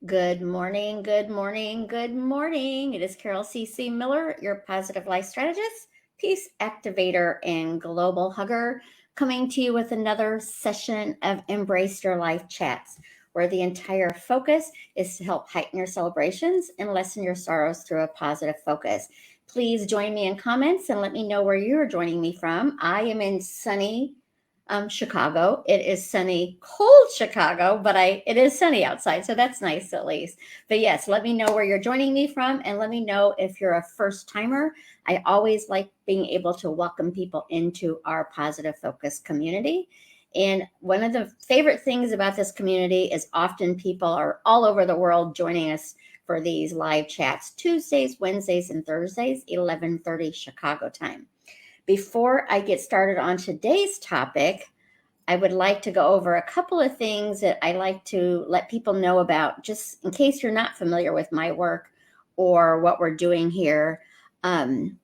Good morning, good morning, good morning. It is Carol C.C. Miller, your positive life strategist, peace activator, and global hugger, coming to you with another session of Embrace Your Life Chats, where the entire focus is to help heighten your celebrations and lessen your sorrows through a positive focus. Please join me in comments and let me know where you're joining me from. I am in sunny Chicago. It is sunny, cold Chicago, but it is sunny outside, so that's nice at least. But yes, let me know where you're joining me from, and let me know if you're a first timer. I always like being able to welcome people into our positive focus community. And one of the favorite things about this community is often people are all over the world joining us for these live chats Tuesdays, Wednesdays, and Thursdays, 11:30 Chicago time. Before I get started on today's topic, I would like to go over a couple of things that I like to let people know about, just in case you're not familiar with my work or what we're doing here. Um,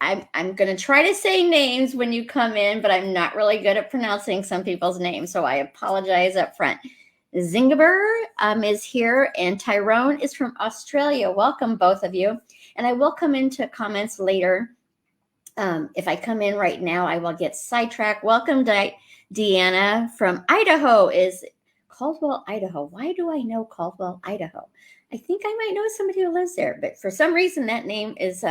I'm going to try to say names when you come in, but I'm not really good at pronouncing some people's names, so I apologize up front. Zingaber is here, and Tyrone is from Australia. Welcome, both of you. And I will come into comments later. If I come in right now, I will get sidetracked. Welcome, Deanna from Idaho. Is Caldwell, Idaho. Why do I know Caldwell, Idaho? I think I might know somebody who lives there, but for some reason that name is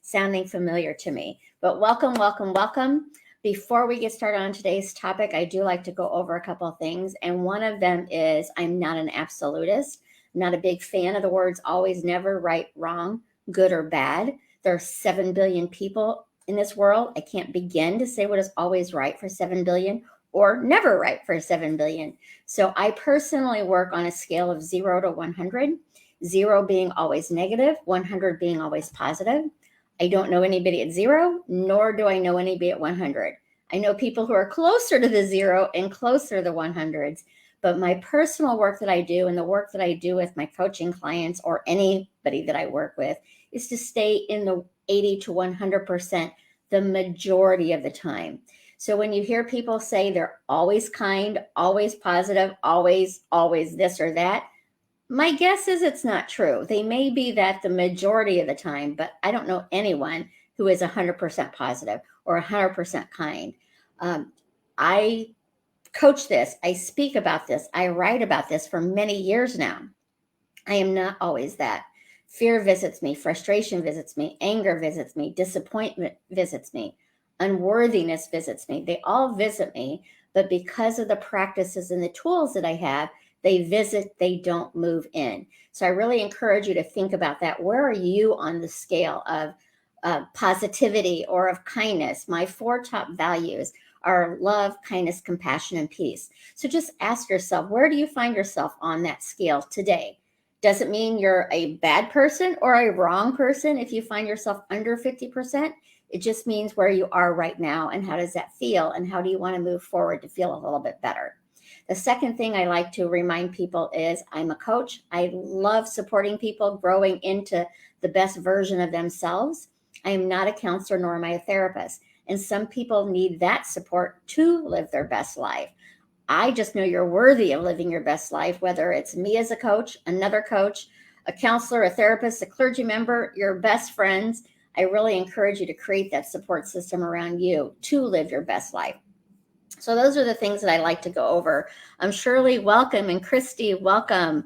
sounding familiar to me. But welcome, welcome, welcome. Before we get started on today's topic, I do like to go over a couple of things. And one of them is I'm not an absolutist. I'm not a big fan of the words always, never, right, wrong, good or bad. There are 7 billion people in this world. I can't begin to say what is always right for 7 billion or never right for 7 billion. So I personally work on a scale of 0 to 100, 0 being always negative, 100 being always positive. I don't know anybody at 0, nor do I know anybody at 100. I know people who are closer to the 0 and closer to the 100s, but my personal work that I do and the work that I do with my coaching clients or anybody that I work with is to stay in the 80 to 100% the majority of the time. So when you hear people say they're always kind, always positive, always this or that, my guess is it's not true. They may be that the majority of the time, but I don't know anyone who is 100% positive or 100% kind. I coach this, I speak about this, I write about this for many years now. I am not always that. Fear visits me, frustration visits me, anger visits me, disappointment visits me, unworthiness visits me. They all visit me, but because of the practices and the tools that I have, they visit, they don't move in. So I really encourage you to think about that. Where are you on the scale of positivity or of kindness? My 4 top values are love, kindness, compassion, and peace. So just ask yourself, where do you find yourself on that scale today? Doesn't mean you're a bad person or a wrong person if you find yourself under 50%. It just means where you are right now and how does that feel and how do you want to move forward to feel a little bit better. The second thing I like to remind people is I'm a coach. I love supporting people growing into the best version of themselves. I am not a counselor nor am I a therapist. And some people need that support to live their best life. I just know you're worthy of living your best life, whether it's me as a coach, another coach, a counselor, a therapist, a clergy member, your best friends. I really encourage you to create that support system around you to live your best life. So those are the things that I like to go over. Shirley, welcome, and Christy, welcome.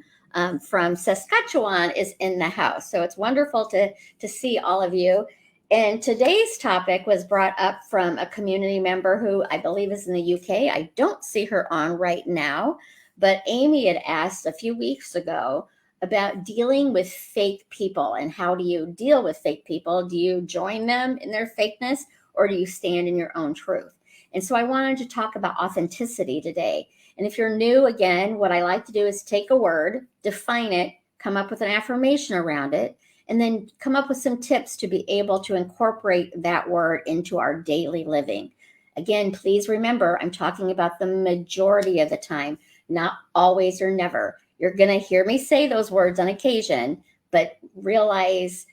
From Saskatchewan is in the house. So it's wonderful to see all of you. And today's topic was brought up from a community member who I believe is in the UK. I don't see her on right now, but Amy had asked a few weeks ago about dealing with fake people and how do you deal with fake people? Do you join them in their fakeness or do you stand in your own truth? And so I wanted to talk about authenticity today. And if you're new, again, what I like to do is take a word, define it, come up with an affirmation around it, and then come up with some tips to be able to incorporate that word into our daily living. Again, please remember, I'm talking about the majority of the time, not always or never. You're going to hear me say those words on occasion, but realize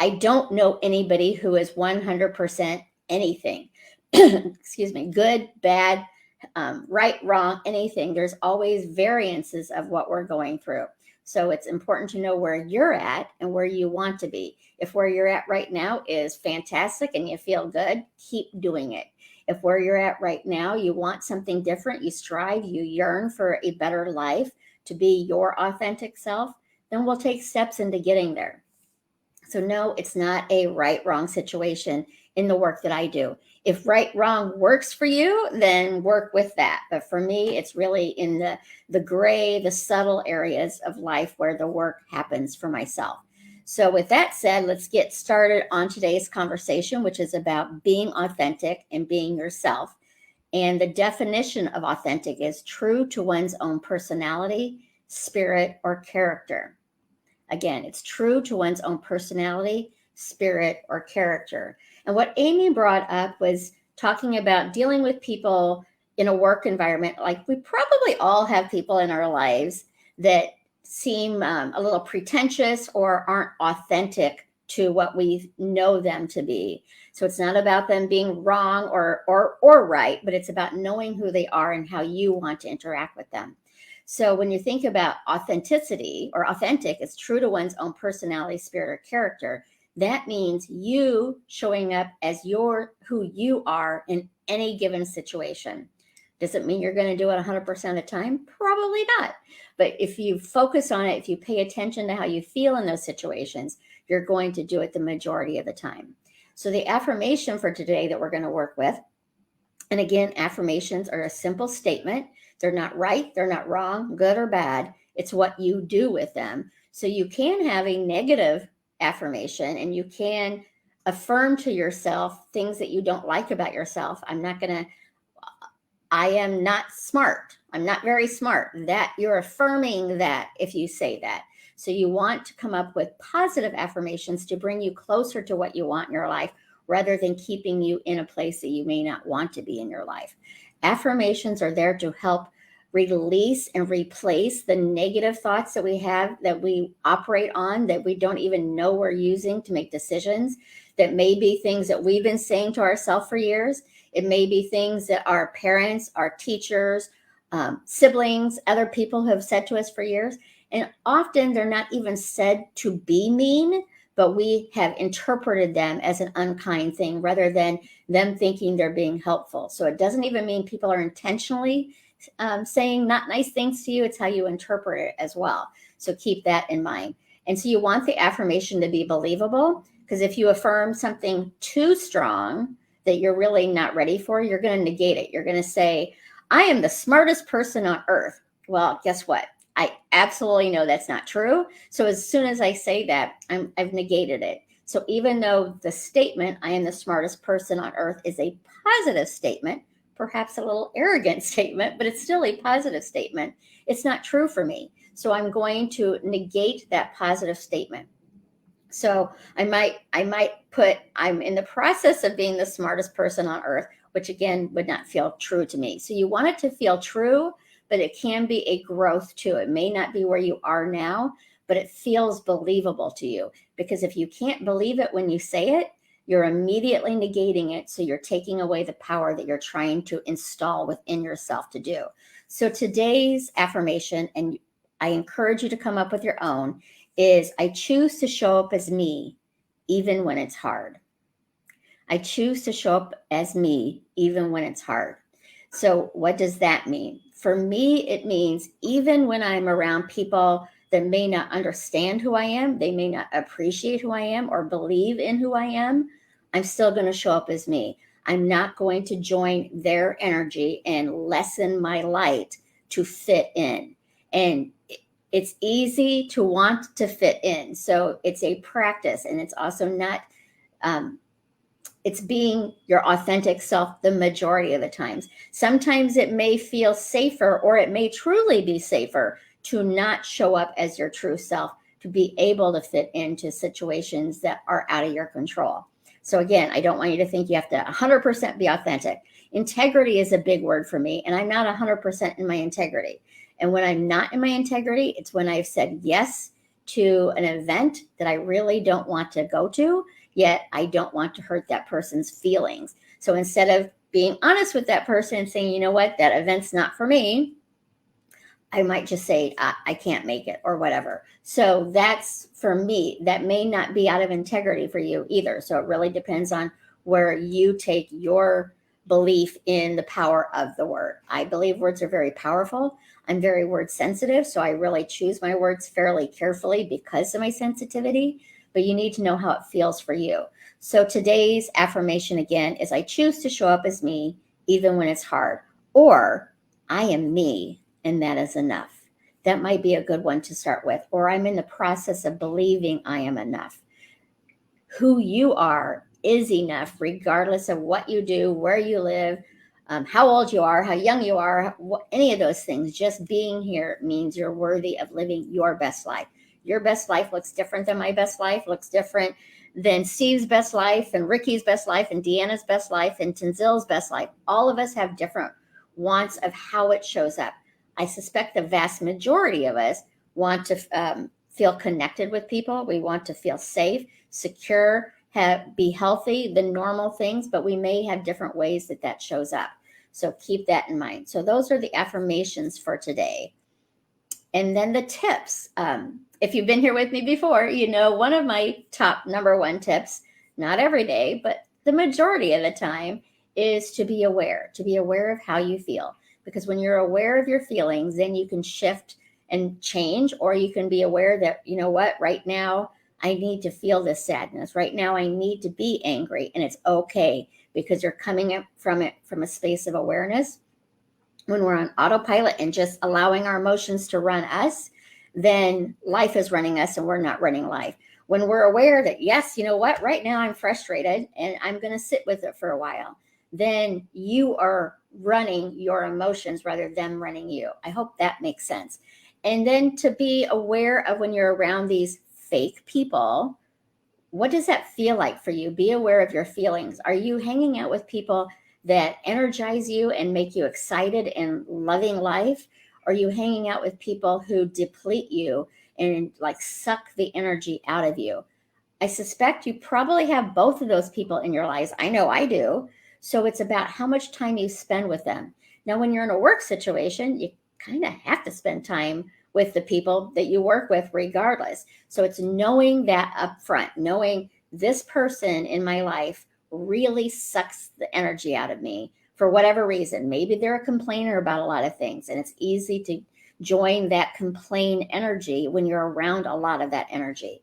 I don't know anybody who is 100% anything. Excuse me, good, bad, right, wrong, anything. There's always variances of what we're going through. So it's important to know where you're at and where you want to be. If where you're at right now is fantastic and you feel good, keep doing it. If where you're at right now, you want something different, you strive, you yearn for a better life, to be your authentic self, then we'll take steps into getting there. So no, it's not a right, wrong situation in the work that I do. If right, wrong works for you, then work with that. But for me, it's really in the gray, the subtle areas of life where the work happens for myself. So with that said, let's get started on today's conversation, which is about being authentic and being yourself. And the definition of authentic is true to one's own personality, spirit, or character. Again, it's true to one's own personality, spirit, or character. And what Amy brought up was talking about dealing with people in a work environment. Like, we probably all have people in our lives that seem a little pretentious or aren't authentic to what we know them to be. So it's not about them being wrong or right, but it's about knowing who they are and how you want to interact with them. So when you think about authenticity or authentic, it's true to one's own personality, spirit, or character. That means you showing up as who you are in any given situation. Does it mean you're going to do it 100% of the time? Probably not. But if you focus on it, if you pay attention to how you feel in those situations, you're going to do it the majority of the time. So the affirmation for today that we're going to work with, and again, affirmations are a simple statement. They're not right, they're not wrong, good or bad. It's what you do with them. So you can have a negative affirmation and you can affirm to yourself things that you don't like about yourself. I am not smart. I'm not very smart. That you're affirming that if you say that. So you want to come up with positive affirmations to bring you closer to what you want in your life, rather than keeping you in a place that you may not want to be in your life. Affirmations are there to help release and replace the negative thoughts that we have, that we operate on, that we don't even know we're using to make decisions, that may be things that we've been saying to ourselves for years. It may be things that our parents, our teachers, siblings, other people have said to us for years. And often they're not even said to be mean, but we have interpreted them as an unkind thing rather than them thinking they're being helpful. So it doesn't even mean people are intentionally saying not nice things to you. It's how you interpret it as well. So keep that in mind. And so you want the affirmation to be believable, because if you affirm something too strong that you're really not ready for, you're going to negate it. You're going to say, I am the smartest person on earth. Well, guess what? I absolutely know that's not true. So as soon as I say that, I've negated it. So even though the statement, I am the smartest person on earth, is a positive statement, perhaps a little arrogant statement, but it's still a positive statement, it's not true for me. So I'm going to negate that positive statement. So I might put, I'm in the process of being the smartest person on earth, which again would not feel true to me. So you want it to feel true, but it can be a growth too. It may not be where you are now, but it feels believable to you. Because if you can't believe it when you say it, you're immediately negating it. So you're taking away the power that you're trying to install within yourself to do. So today's affirmation, and I encourage you to come up with your own, is I choose to show up as me, even when it's hard. I choose to show up as me, even when it's hard. So what does that mean? For me, it means even when I'm around people that may not understand who I am, they may not appreciate who I am or believe in who I am, I'm still going to show up as me. I'm not going to join their energy and lessen my light to fit in. And it's easy to want to fit in. So it's a practice, and it's also not, it's being your authentic self the majority of the times. Sometimes it may feel safer, or it may truly be safer to not show up as your true self, to be able to fit into situations that are out of your control. So again, I don't want you to think you have to 100% be authentic. Integrity is a big word for me, and I'm not 100% in my integrity. And when I'm not in my integrity, it's when I've said yes to an event that I really don't want to go to, yet I don't want to hurt that person's feelings. So instead of being honest with that person and saying, you know what, that event's not for me, I might just say, I can't make it or whatever. So that's, for me, that may not be out of integrity for you either. So it really depends on where you take your belief in the power of the word. I believe words are very powerful. I'm very word sensitive, so I really choose my words fairly carefully because of my sensitivity, but you need to know how it feels for you. So today's affirmation again is, I choose to show up as me even when it's hard, or I am me and that is enough. That might be a good one to start with. Or I'm in the process of believing I am enough. Who you are is enough, regardless of what you do, where you live, how old you are, how young you are, any of those things. Just being here means you're worthy of living your best life. Your best life looks different than my best life, looks different than Steve's best life and Ricky's best life and Deanna's best life and Tanzil's best life. All of us have different wants of how it shows up. I suspect the vast majority of us want to feel connected with people. We want to feel safe, secure, be healthy, the normal things, but we may have different ways that shows up. So keep that in mind. So those are the affirmations for today. And then the tips. If you've been here with me before, you know one of my top number one tips, not every day, but the majority of the time, is to be aware of how you feel. Because when you're aware of your feelings, then you can shift and change, or you can be aware that, you know what, right now I need to feel this sadness. Right now I need to be angry, and it's okay, because you're coming up from it from a space of awareness. When we're on autopilot and just allowing our emotions to run us, then life is running us and we're not running life. When we're aware that, yes, you know what, right now I'm frustrated and I'm going to sit with it for a while, then you are running your emotions rather than running you. I hope that makes sense. And then to be aware of when you're around these fake people, what does that feel like for you? Be aware of your feelings. Are you hanging out with people that energize you and make you excited and loving life? Are you hanging out with people who deplete you and like suck the energy out of you? I suspect you probably have both of those people in your lives. I know I do. So it's about how much time you spend with them. Now, when you're in a work situation, you kind of have to spend time with the people that you work with regardless. So it's knowing that up front, knowing this person in my life really sucks the energy out of me for whatever reason. Maybe they're a complainer about a lot of things, and it's easy to join that complain energy when you're around a lot of that energy.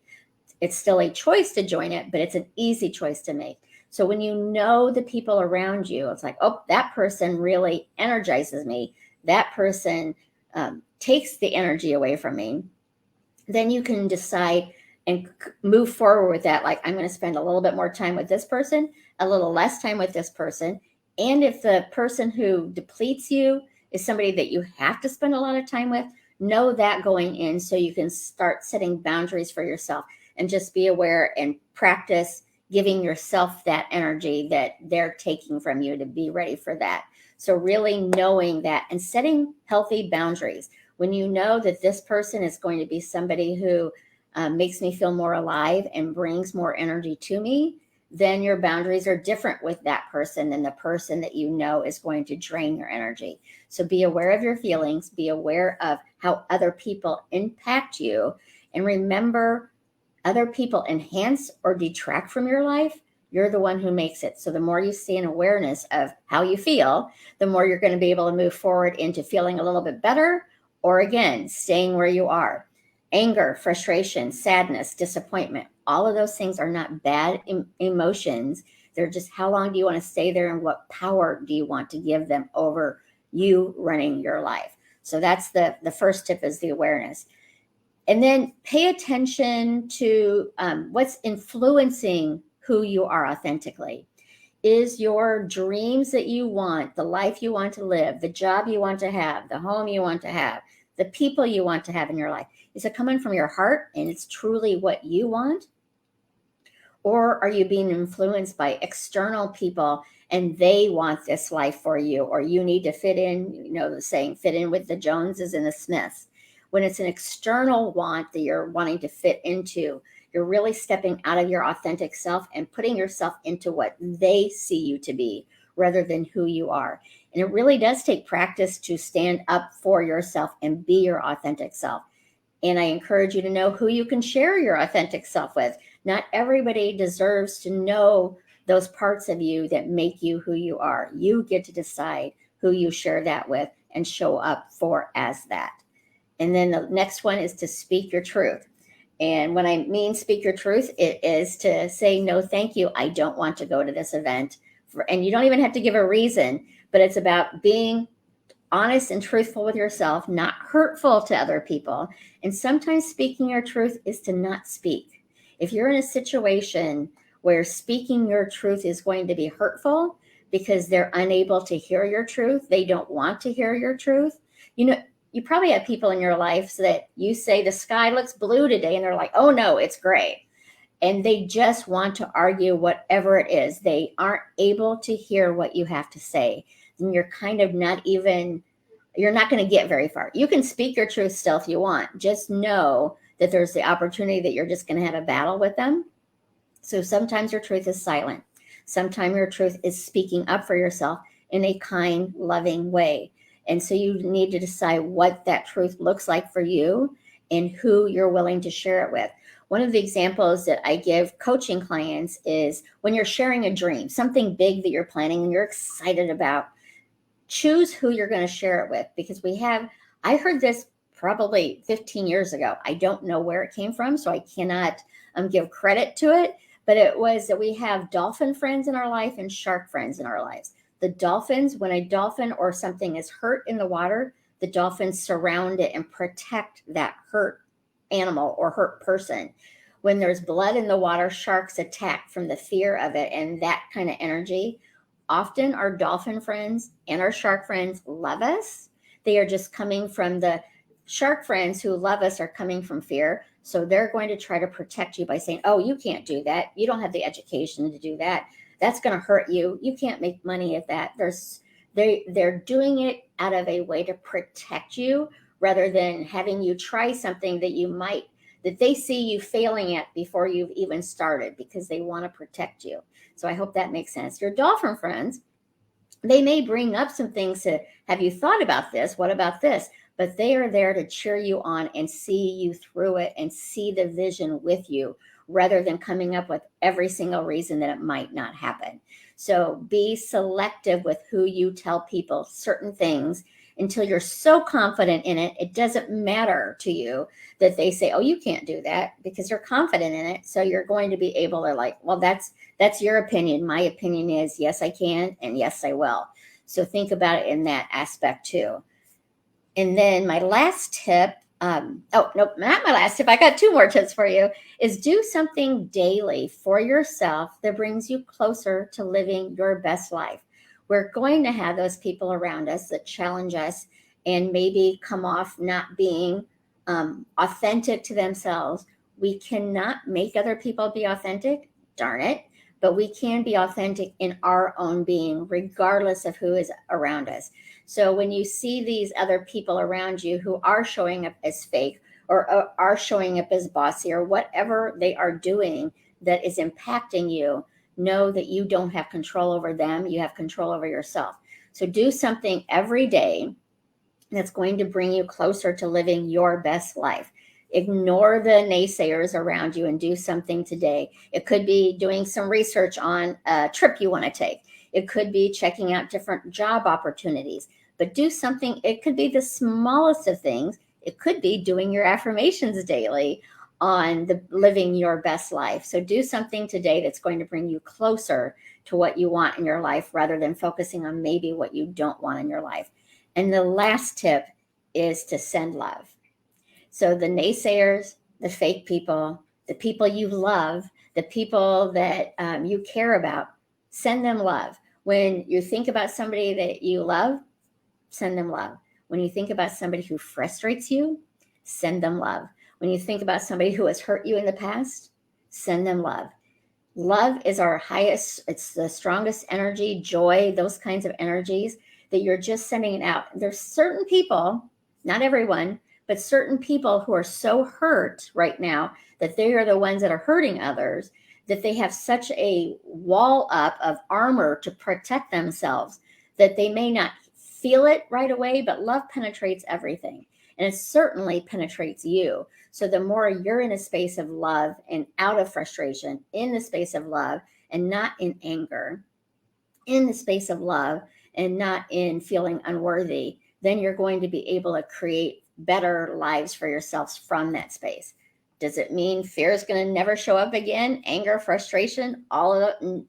It's still a choice to join it, but it's an easy choice to make. So when you know the people around you, it's like, oh, that person really energizes me. That person takes the energy away from me. Then you can decide and move forward with that. Like, I'm going to spend a little bit more time with this person, a little less time with this person. And if the person who depletes you is somebody that you have to spend a lot of time with, know that going in so you can start setting boundaries for yourself and just be aware and practice giving yourself that energy that they're taking from you, to be ready for that. So really knowing that and setting healthy boundaries. When you know that this person is going to be somebody who makes me feel more alive and brings more energy to me, then your boundaries are different with that person than the person that you know is going to drain your energy. So be aware of your feelings, be aware of how other people impact you, and remember, other people enhance or detract from your life. You're the one who makes it. So the more you stay in awareness of how you feel, the more you're going to be able to move forward into feeling a little bit better, or again, staying where you are. Anger, frustration, sadness, disappointment, all of those things are not bad emotions. They're just, how long do you want to stay there, and what power do you want to give them over you running your life? So that's the first tip, is the awareness. And then pay attention to what's influencing who you are authentically. Is your dreams that you want, the life you want to live, the job you want to have, the home you want to have, the people you want to have in your life, is it coming from your heart and it's truly what you want? Or are you being influenced by external people and they want this life for you, or you need to fit in, you know, the saying, fit in with the Joneses and the Smiths. When it's an external want that you're wanting to fit into, you're really stepping out of your authentic self and putting yourself into what they see you to be rather than who you are. And it really does take practice to stand up for yourself and be your authentic self. And I encourage you to know who you can share your authentic self with. Not everybody deserves to know those parts of you that make you who you are. You get to decide who you share that with and show up for as that. And then the next one is to speak your truth. And when I mean speak your truth, it is to say, no, thank you. I don't want to go to this event. And you don't even have to give a reason, but it's about being honest and truthful with yourself, not hurtful to other people. And sometimes speaking your truth is to not speak. If you're in a situation where speaking your truth is going to be hurtful because they're unable to hear your truth, they don't want to hear your truth. You probably have people in your life so that you say the sky looks blue today and they're like, oh no, it's gray. And they just want to argue whatever it is. They aren't able to hear what you have to say. And you're kind of you're not going to get very far. You can speak your truth still if you want. Just know that there's the opportunity that you're just going to have a battle with them. So sometimes your truth is silent. Sometimes your truth is speaking up for yourself in a kind, loving way. And so you need to decide what that truth looks like for you and who you're willing to share it with. One of the examples that I give coaching clients is when you're sharing a dream, something big that you're planning and you're excited about, choose who you're going to share it with. Because I heard this probably 15 years ago. I don't know where it came from, so I cannot give credit to it. But it was that we have dolphin friends in our life and shark friends in our lives. The dolphins, when a dolphin or something is hurt in the water, the dolphins surround it and protect that hurt animal or hurt person. When there's blood in the water, sharks attack from the fear of it and that kind of energy. Often our dolphin friends and our shark friends love us. They are just coming from the shark friends who love us are coming from fear. So they're going to try to protect you by saying, oh, you can't do that. You don't have the education to do that. That's going to hurt you. You can't make money at that. They're doing it out of a way to protect you rather than having you try something that they see you failing at before you've even started because they want to protect you. So I hope that makes sense. Your dolphin friends, they may bring up some things to, have you thought about this? What about this? But they are there to cheer you on and see you through it and see the vision with you rather than coming up with every single reason that it might not happen. So be selective with who you tell people certain things until you're so confident in it. It doesn't matter to you that they say, oh, you can't do that, because you're confident in it. So you're going to be able to well, that's your opinion. My opinion is yes, I can. And yes, I will. So think about it in that aspect too. And then my last tip, not my last tip, I got two more tips for you, is do something daily for yourself that brings you closer to living your best life. We're going to have those people around us that challenge us and maybe come off not being authentic to themselves. We cannot make other people be authentic, darn it, but we can be authentic in our own being, regardless of who is around us. So when you see these other people around you who are showing up as fake or are showing up as bossy or whatever they are doing that is impacting you, know that you don't have control over them. You have control over yourself. So do something every day that's going to bring you closer to living your best life. Ignore the naysayers around you and do something today. It could be doing some research on a trip you want to take. It could be checking out different job opportunities, but do something. It could be the smallest of things. It could be doing your affirmations daily on the living your best life. So do something today that's going to bring you closer to what you want in your life rather than focusing on maybe what you don't want in your life. And the last tip is to send love. So the naysayers, the fake people, the people you love, the people that you care about, send them love. When you think about somebody that you love, send them love. When you think about somebody who frustrates you, send them love. When you think about somebody who has hurt you in the past, send them love. Love is our highest, it's the strongest energy, joy, those kinds of energies that you're just sending it out. There's certain people, not everyone, but certain people who are so hurt right now that they are the ones that are hurting others, that they have such a wall up of armor to protect themselves that they may not feel it right away, but love penetrates everything. And it certainly penetrates you. So the more you're in a space of love and out of frustration, in the space of love and not in anger, in the space of love and not in feeling unworthy, then you're going to be able to create better lives for yourselves from that space. Does it mean fear is going to never show up again? Anger, frustration, all of it?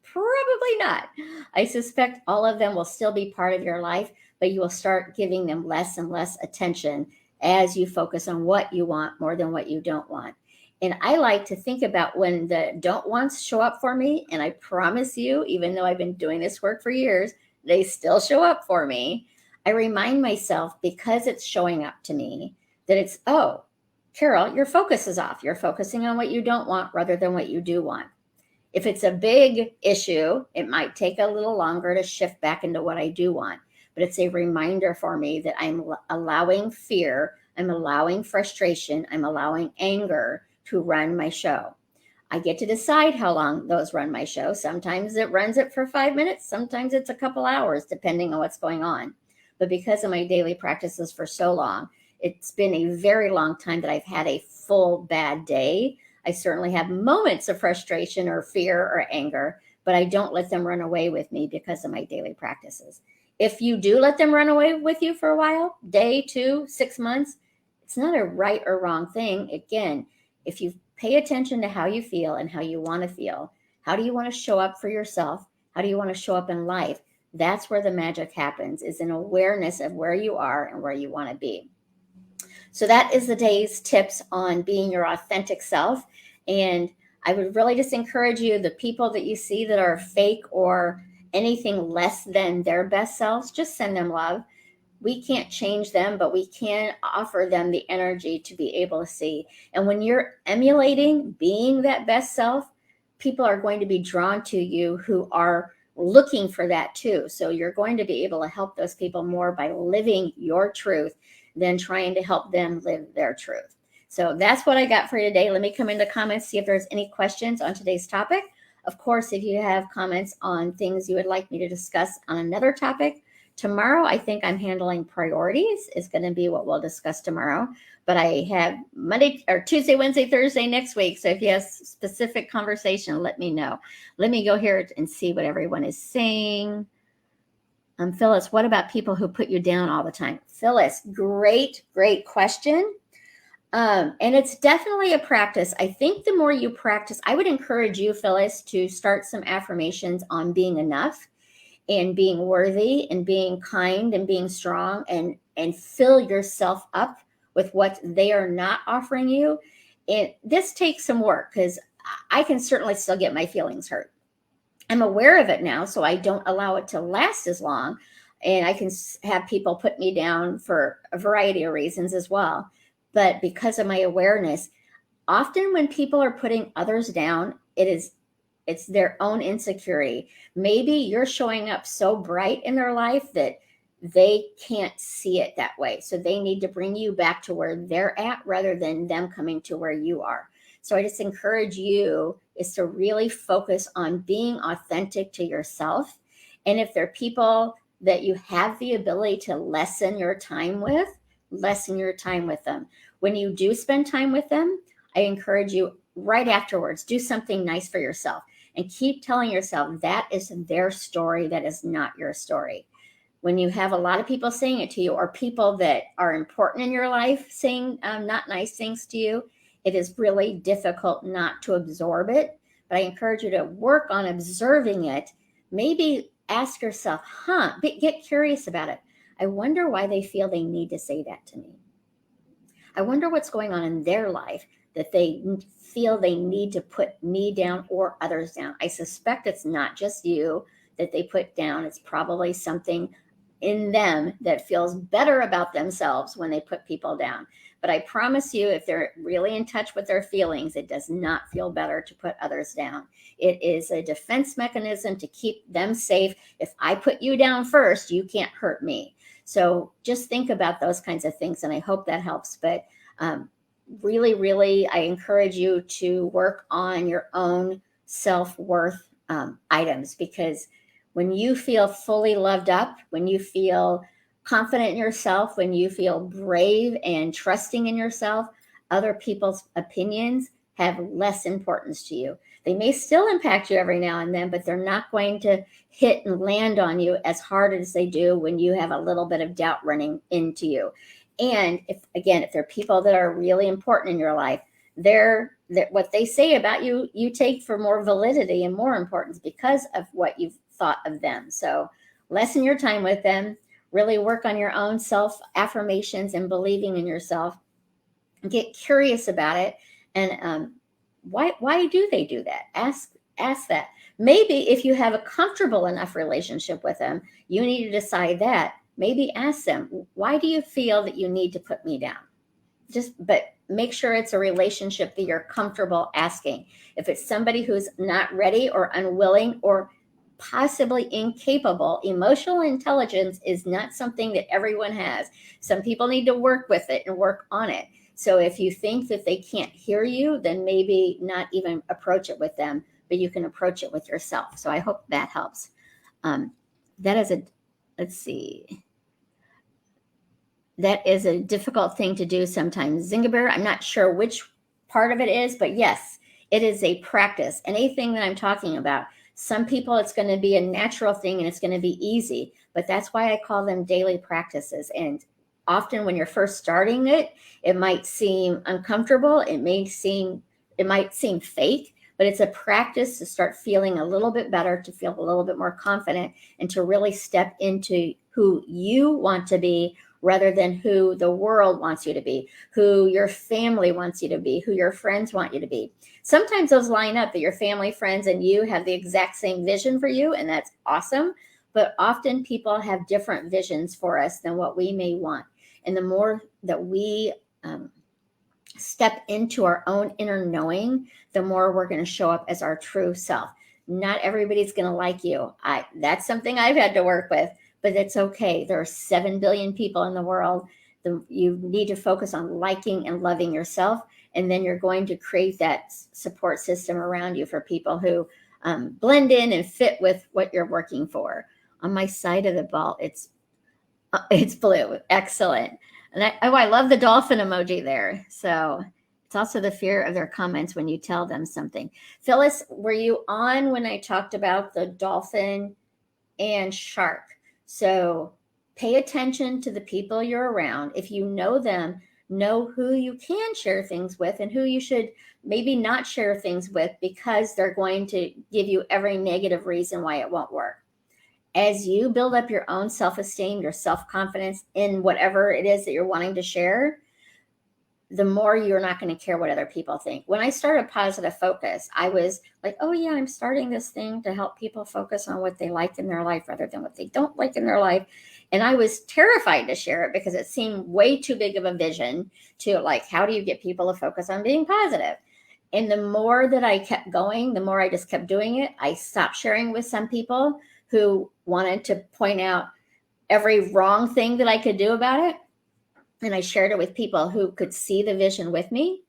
Probably not. I suspect all of them will still be part of your life, but you will start giving them less and less attention as you focus on what you want more than what you don't want. And I like to think about when the don't wants show up for me. And I promise you, even though I've been doing this work for years, they still show up for me. I remind myself, because it's showing up to me, that it's, oh, Carol, your focus is off. You're focusing on what you don't want rather than what you do want. If it's a big issue, it might take a little longer to shift back into what I do want. But it's a reminder for me that I'm allowing fear, I'm allowing frustration, I'm allowing anger to run my show. I get to decide how long those run my show. Sometimes it runs it for 5 minutes. Sometimes it's a couple hours, depending on what's going on. But because of my daily practices for so long, it's been a very long time that I've had a full bad day. I certainly have moments of frustration or fear or anger, but I don't let them run away with me because of my daily practices. If you do let them run away with you for a while, day, 2, 6 months, it's not a right or wrong thing. Again, if you pay attention to how you feel and how you want to feel, how do you want to show up for yourself? How do you want to show up in life? That's where the magic happens, is an awareness of where you are and where you want to be. So that is the day's tips on being your authentic self. And I would really just encourage you, the people that you see that are fake or anything less than their best selves, just send them love. We can't change them, but we can offer them the energy to be able to see. And when you're emulating being that best self, people are going to be drawn to you who are looking for that too. So you're going to be able to help those people more by living your truth than trying to help them live their truth. So that's what I got for you today. Let me come into comments, see if there's any questions on today's topic. Of course, if you have comments on things you would like me to discuss on another topic, tomorrow, I think I'm handling priorities is going to be what we'll discuss tomorrow. But I have Monday or Tuesday, Wednesday, Thursday next week. So if you have specific conversation, let me know. Let me go here and see what everyone is saying. Phyllis, what about people who put you down all the time? Phyllis, great question. And it's definitely a practice. I think the more you practice, I would encourage you, Phyllis, to start some affirmations on being enough and being worthy and being kind and being strong, and fill yourself up with what they are not offering you. And this takes some work, because I can certainly still get my feelings hurt. I'm aware of it now, so I don't allow it to last as long. And I can have people put me down for a variety of reasons as well. But because of my awareness, often when people are putting others down, it's their own insecurity. Maybe you're showing up so bright in their life that they can't see it that way. So they need to bring you back to where they're at rather than them coming to where you are. So I just encourage you is to really focus on being authentic to yourself. And if there are people that you have the ability to lessen your time with them. When you do spend time with them, I encourage you right afterwards, do something nice for yourself and keep telling yourself that is their story. That is not your story. When you have a lot of people saying it to you, or people that are important in your life saying not nice things to you, it is really difficult not to absorb it. But I encourage you to work on observing it. Maybe ask yourself, get curious about it. I wonder why they feel they need to say that to me. I wonder what's going on in their life that they feel they need to put me down or others down. I suspect it's not just you that they put down. It's probably something in them that feels better about themselves when they put people down. But I promise you, if they're really in touch with their feelings, it does not feel better to put others down. It is a defense mechanism to keep them safe. If I put you down first, you can't hurt me. So just think about those kinds of things, and I hope that helps. But really, I encourage you to work on your own self-worth items, because When you feel fully loved up, when you feel confident in yourself, when you feel brave and trusting in yourself, other people's opinions have less importance to you. They may still impact you every now and then, but they're not going to hit and land on you as hard as they do when you have a little bit of doubt running into you. And if there are people that are really important in your life, what they say about you, you take for more validity and more importance because of what you've thought of them. So lessen your time with them, really work on your own self affirmations and believing in yourself. Get curious about it. And why do they do that? Ask that. But if you have a comfortable enough relationship with them, you need to decide that. Maybe ask them, why do you feel that you need to put me down? But make sure it's a relationship that you're comfortable asking. If it's somebody who's not ready or unwilling or possibly incapable, emotional intelligence is not something that everyone has. Some people need to work with it and work on it. So if you think that they can't hear you, then maybe not even approach it with them, but you can approach it with yourself. So I hope that helps. Let's see. That is a difficult thing to do sometimes. Zingabear, I'm not sure which part of it is, but yes, it is a practice. Anything that I'm talking about, some people it's going to be a natural thing and it's going to be easy, but that's why I call them daily practices. And often when you're first starting it, it might seem uncomfortable. It might seem fake, but it's a practice to start feeling a little bit better, to feel a little bit more confident, and to really step into who you want to be rather than who the world wants you to be, who your family wants you to be, who your friends want you to be. Sometimes those line up, that your family, friends, and you have the exact same vision for you, and that's awesome. But often people have different visions for us than what we may want. And the more that we step into our own inner knowing, the more we're going to show up as our true self. Not everybody's going to like you. That's something I've had to work with. But it's okay. There are 7 billion people in the world. You need to focus on liking and loving yourself. And then you're going to create that support system around you for people who blend in and fit with what you're working for. On my side of the ball, it's blue. Excellent. And I love the dolphin emoji there. So it's also the fear of their comments when you tell them something. Phyllis, were you on when I talked about the dolphin and shark? So pay attention to the people you're around. If you know them, know who you can share things with and who you should maybe not share things with, because they're going to give you every negative reason why it won't work. As you build up your own self-esteem, your self-confidence in whatever it is that you're wanting to share, the more you're not going to care what other people think. When I started Positive Focus, I was like, oh yeah, I'm starting this thing to help people focus on what they like in their life rather than what they don't like in their life. And I was terrified to share it because it seemed way too big of a vision to, like, how do you get people to focus on being positive? And the more that I kept going, the more I just kept doing it. I stopped sharing with some people who wanted to point out every wrong thing that I could do about it. And I shared it with people who could see the vision with me.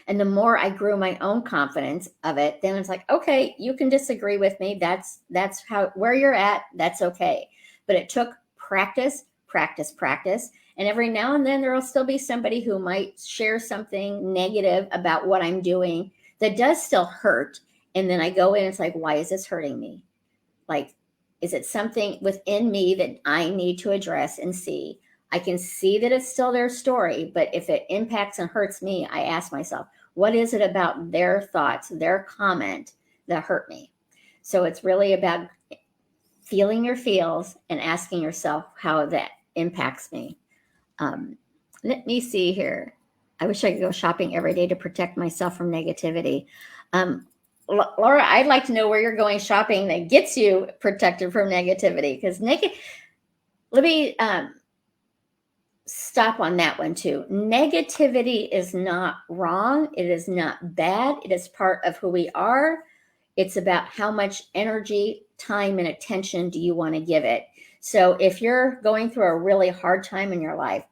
And the more I grew my own confidence of it, then it's like, okay, you can disagree with me. That's where you're at. That's okay. But it took practice. And every now and then there will still be somebody who might share something negative about what I'm doing that does still hurt. And then I go in and it's like, why is this hurting me? Like, is it something within me that I need to address and see? I can see that it's still their story, but if it impacts and hurts me, I ask myself, what is it about their thoughts, their comment that hurt me? So it's really about feeling your feels and asking yourself how that impacts me. Let me see here. I wish I could go shopping every day to protect myself from negativity. Laura, I'd like to know where you're going shopping that gets you protected from negativity, because let me stop on that one too. Negativity is not wrong. It is not bad. It is part of who we are. It's about how much energy, time, and attention do you want to give it. So if you're going through a really hard time in your life,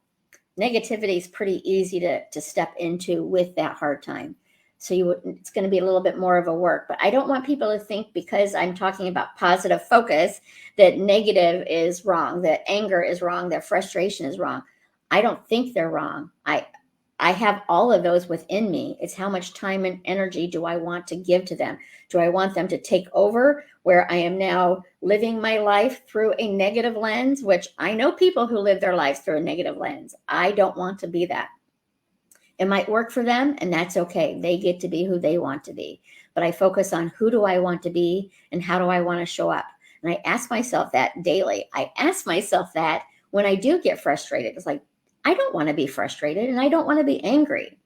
negativity is pretty easy to step into with that hard time. So it's going to be a little bit more of a work. But I don't want people to think because I'm talking about positive focus that negative is wrong, that anger is wrong, that frustration is wrong. I don't think they're wrong. I have all of those within me. It's how much time and energy do I want to give to them? Do I want them to take over where I am now living my life through a negative lens, which I know people who live their lives through a negative lens. I don't want to be that. It might work for them, and that's okay. They get to be who they want to be. But I focus on who do I want to be and how do I want to show up? And I ask myself that daily. I ask myself that when I do get frustrated. It's like, I don't want to be frustrated and I don't want to be angry.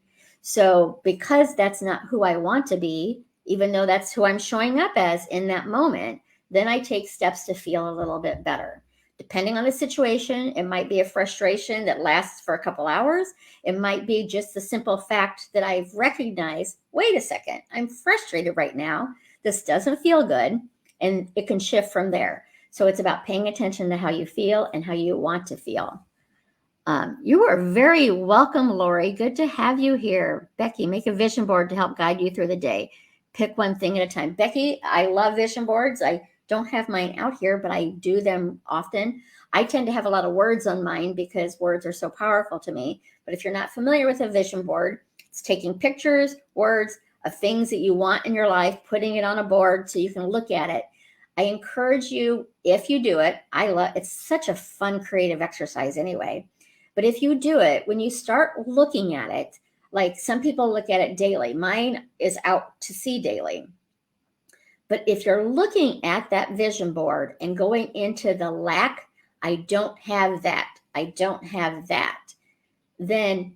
So because that's not who I want to be, even though that's who I'm showing up as in that moment, then I take steps to feel a little bit better. Depending on the situation, it might be a frustration that lasts for a couple hours. It might be just the simple fact that I've recognized, wait a second, I'm frustrated right now. This doesn't feel good. And it can shift from there. So it's about paying attention to how you feel and how you want to feel. You are very welcome, Lori. Good to have you here. Becky, make a vision board to help guide you through the day. Pick one thing at a time. Becky, I love vision boards. I don't have mine out here, but I do them often. I tend to have a lot of words on mine because words are so powerful to me. But if you're not familiar with a vision board, it's taking pictures, words of things that you want in your life, putting it on a board so you can look at it. I encourage you, if you do it, it's such a fun, creative exercise anyway. But if you do it, when you start looking at it, like some people look at it daily, mine is out to sea daily. But if you're looking at that vision board and going into the lack, I don't have that, I don't have that, then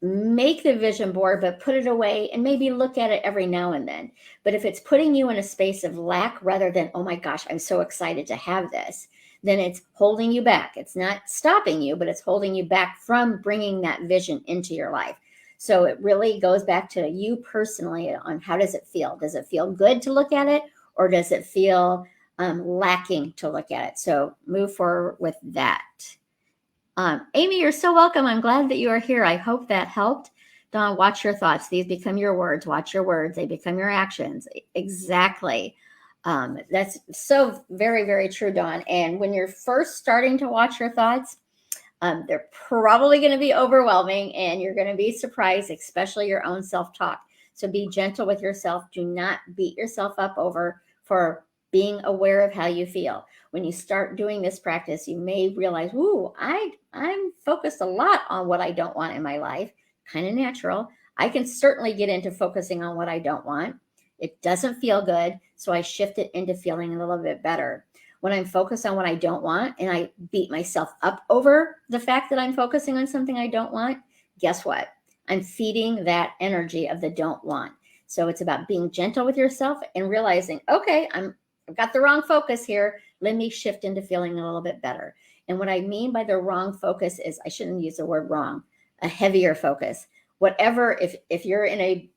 make the vision board, but put it away and maybe look at it every now and then. But if it's putting you in a space of lack rather than, oh my gosh, I'm so excited to have this, then it's holding you back. It's not stopping you, but it's holding you back from bringing that vision into your life. So it really goes back to you personally on how does it feel? Does it feel good to look at it, or does it feel lacking to look at it? So move forward with that. Amy, you're so welcome. I'm glad that you are here. I hope that helped. Dawn, watch your thoughts. These become your words. Watch your words. They become your actions. Exactly. That's so very, very true, Dawn. And when you're first starting to watch your thoughts, they're probably going to be overwhelming and you're going to be surprised, especially your own self-talk. So be gentle with yourself. Do not beat yourself up for being aware of how you feel. When you start doing this practice, you may realize, ooh, I'm focused a lot on what I don't want in my life. Kind of natural. I can certainly get into focusing on what I don't want. It doesn't feel good, so I shift it into feeling a little bit better. When I'm focused on what I don't want and I beat myself up over the fact that I'm focusing on something I don't want, guess what? I'm feeding that energy of the don't want. So it's about being gentle with yourself and realizing, okay, I've got the wrong focus here. Let me shift into feeling a little bit better. And what I mean by the wrong focus is, I shouldn't use the word wrong, a heavier focus. Whatever, if you're in a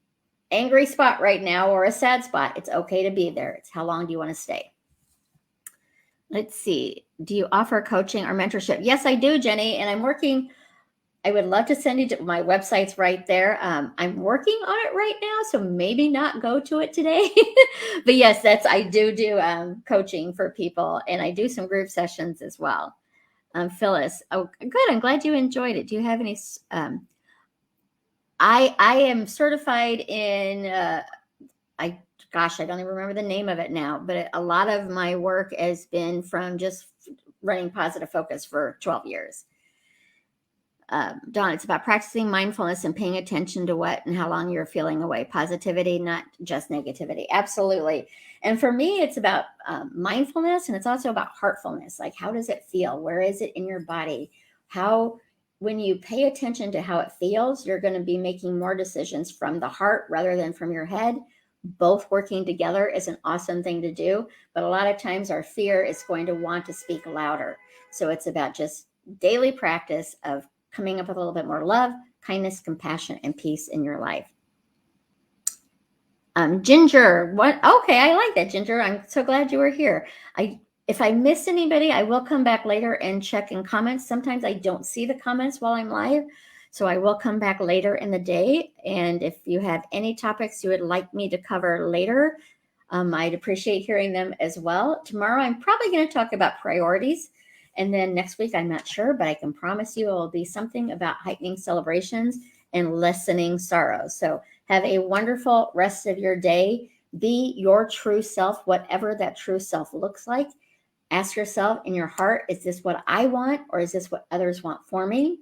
angry spot right now or a sad spot, it's okay to be there. It's how long do you want to stay? Let's see. Do you offer coaching or mentorship? Yes, I do, Jenny. And I'm working. I would love to send you to my website's right there. I'm working on it right now, so maybe not go to it today. But yes, I do coaching for people, and I do some group sessions as well. Phyllis, oh, good. I'm glad you enjoyed it. Do you have any? I am certified in. Gosh, I don't even remember the name of it now, but a lot of my work has been from just running positive focus for 12 years. Dawn, it's about practicing mindfulness and paying attention to what and how long you're feeling away. Positivity, not just negativity. Absolutely. And for me, it's about mindfulness, and it's also about heartfulness. Like, how does it feel? Where is it in your body? When you pay attention to how it feels, you're going to be making more decisions from the heart rather than from your head. Both working together is an awesome thing to do. But a lot of times our fear is going to want to speak louder. So it's about just daily practice of coming up with a little bit more love, kindness, compassion, and peace in your life. Ginger, what? Okay, I like that, Ginger. I'm so glad you were here. If I missed anybody, I will come back later and check in comments. Sometimes I don't see the comments while I'm live. So I will come back later in the day. And if you have any topics you would like me to cover later, I'd appreciate hearing them as well. Tomorrow, I'm probably going to talk about priorities. And then next week, I'm not sure, but I can promise you it will be something about heightening celebrations and lessening sorrow. So have a wonderful rest of your day. Be your true self, whatever that true self looks like. Ask yourself in your heart, is this what I want, or is this what others want for me?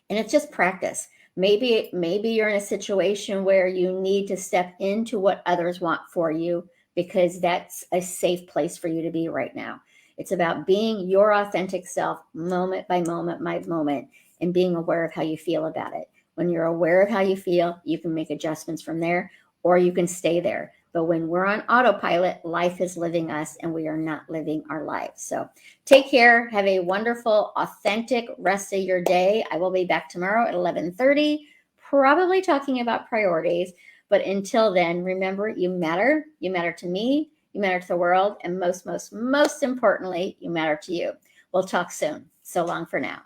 And it's just practice. Maybe you're in a situation where you need to step into what others want for you, because that's a safe place for you to be right now. It's about being your authentic self moment by moment, and being aware of how you feel about it. When you're aware of how you feel, you can make adjustments from there, or you can stay there. But when we're on autopilot, life is living us and we are not living our lives. So take care. Have a wonderful, authentic rest of your day. I will be back tomorrow at 11:30, probably talking about priorities. But until then, remember, you matter. You matter to me. You matter to the world. And most importantly, you matter to you. We'll talk soon. So long for now.